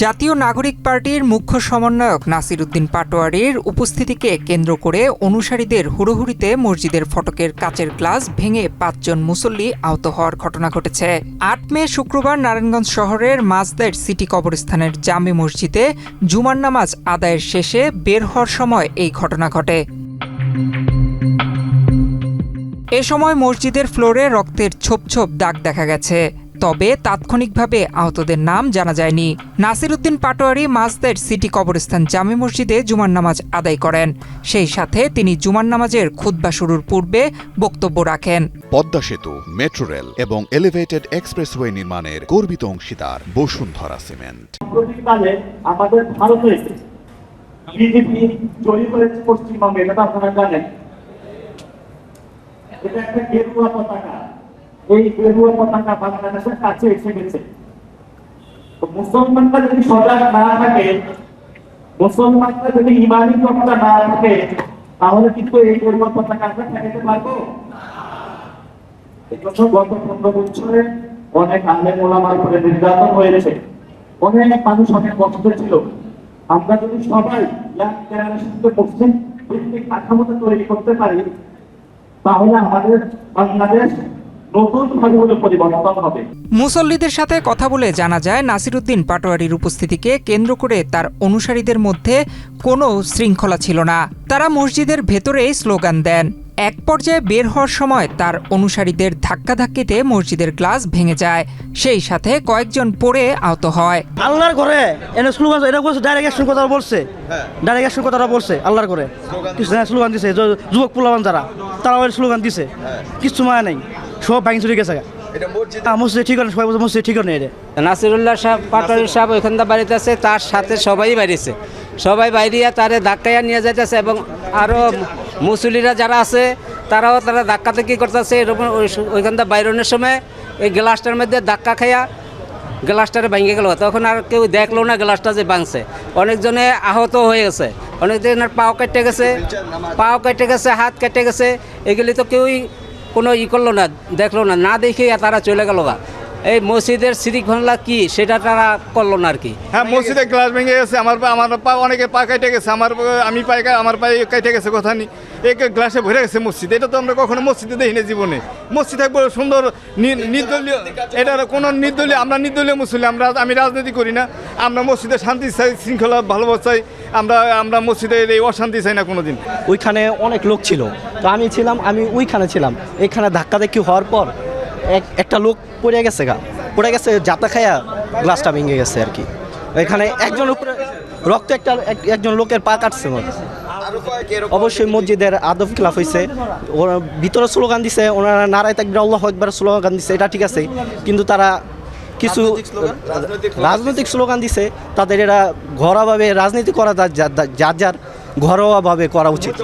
জাতীয় নাগরিক পার্টির মুখ্য সমন্বয়ক নাসির উদ্দিন পাটোয়ারীর উপস্থিতিকে কেন্দ্র করে অনুসারীদের হুড়োহুড়িতে মসজিদের ফটকের কাচের গ্লাস ভেঙে ৫ জন মুসল্লি আহত হওয়ার ঘটনা ঘটেছে। ৮ মে শুক্রবার নারায়ণগঞ্জ শহরের মাঝদের সিটি কবরস্থানের জামে মসজিদে জুমার নামাজ আদায়ের শেষে বের হওয়ার সময় এই ঘটনা ঘটে। এ সময় মসজিদের ফ্লোরে রক্তের ছোপ ছোপ দাগ দেখা গেছে, তবে তাৎক্ষণিকভাবে আহতদের নাম জানা যায়নি। নাসির উদ্দিন পাটোয়ারী মাঝদের সিটি কবরস্থান জামে মসজিদে জুমার নামাজ আদায় করেন। সেই সাথে তিনি জুমার নামাজের খুতবা শুরুর পূর্বে বক্তব্য রাখেন। পদ্মা সেতু, মেট্রো রেল এবং এলিভেটেড এক্সপ্রেসওয়ে নির্মাণের গর্বিত অংশীদার বসুন্ধরা সিমেন্ট। আমাদের ভারতে বিজেপি তৈরি করেছে পশ্চিমবঙ্গে, এটা আপনারা জানেন। এটা একটা গেরুয়া পতাকা, এই গেরুয়া পতাকা বাংলাদেশের কাছে এসে গেছে। তো মুসলমানরা যদি সজাগ না থাকে, মুসলমানরা যদি ইমানি পতাকা না থাকে, তাহলে কিন্তু এই গেরুয়া পতাকা আমরা ঠেকাতে পারবো? গত 15 বছরে অনেক আলেম ওলামার উপরে নির্যাতন হয়েছে, অনেক মানুষ অনেক কষ্ট ছিল। আমরা যদি সবাই মুসলিম ভিত্তিক কাঠামোটা তৈরি করতে পারি, তাহলে আমাদের বাংলাদেশ মুসল্লিদের সাথে কথা বলে জানা যায়, নাসির উদ্দিন পাটোয়ারীর উপস্থিতিকে কেন্দ্র করে তার অনুসারীদের মধ্যে কোনো শৃঙ্খলা ছিল না। তারা মসজিদের ভেতরেই স্লোগান দেন। এক পর্যায়ে বের হওয়ার সময় তার অনুসারীদের ধাক্কাধাক্কিতে মসজিদের গ্লাস ভেঙে যায়, সেই সাথে কয়েকজন পড়ে আহত হয়। আল্লাহর করে এনে স্লোগান এটা বলছে, ডাইরেক্ট অ্যাকশন কথা বলছে, ডাইরেক্ট অ্যাকশন কথাটা বলছে আল্লাহর করে কিছু স্লোগান দিছে। যুবক পোলাবান যারা তারা ওই স্লোগান দিছে, কিছু মায়া নেই, সব ভাঙি চুরি গেছে। মসজিদ ঠিক করেন, সবাই মসজিদ ঠিক করেন। এটা নাসিরুল্লাহ সাহেব পাটোয়ারী সাহেব ওইখানটা বাড়িতে আছে, তার সাথে সবাই বাড়িছে, সবাই বাইরিয়া তারে ধাক্কাইয়া নিয়ে যাইতেছে এবং আরও মুসল্লিরা যারা আছে তারা ধাক্কাতে কি করতেছে। এরকম ওইখানটা বাইরনের সময় এই গ্লাসটার মধ্যে ধাক্কা খাইয়া গ্লাসটারে ভেঙে গেল। তখন আর কেউ দেখলো না গ্লাসটা যে ভাঙছে। অনেকজনে আহত হয়ে গেছে, অনেকজনের পাও কেটে গেছে, হাত কেটে গেছে। এগুলি তো কেউই কোনো করলো না, দেখলো না, না দেখে তারা চলে গেল। এই মসজিদের শৃঙ্খলা কি সেটা তারা করলো না আর কি। হ্যাঁ, মসজিদের গ্লাস ভেঙে গেছে, আমার পা অনেকে পা কেটে গেছে, আমার পায়ে কেটে গেছে, কথা নেই, এক গ্লাসে ভরে গেছে মসজিদ। এটা তো আমরা কখনো মসজিদে দেখি না জীবনে। মসজিদ থাকবো সুন্দর নির্দলীয়, এটা কোনো নির্দলীয়, আমরা নির্দলীয় মুসলিম, আমি রাজনীতি করি না। আমরা মসজিদে শান্তি চাই, শৃঙ্খলা ভালোবাসা চাই। আমরা মসজিদে এই অশান্তি চাই না কোনোদিন। ওইখানে অনেক লোক ছিল, তো আমি ওইখানে ছিলাম। এখানে ধাক্কাধাক্কি হওয়ার পর একটা লোক পড়ে গেছে জাতা খায়া গ্লাসটা ভেঙে গেছে আর কি। এখানে একজন উপরে রক্ত একজন লোকের পা কাটছে। অবশ্যই মসজিদের আদব খিলাফ হয়েছে। ওরা ভিতরে স্লোগান দিছে, ওনারা নারায়ে তাকবীর আল্লাহু আকবার স্লোগান দিছে, এটা ঠিক আছে, কিন্তু তারা কিছু রাজনৈতিক স্লোগান দিছে। তাদের এরা ঘরোয়াভাবে রাজনীতি করা, যার ঘরোয়াভাবে করা উচিত।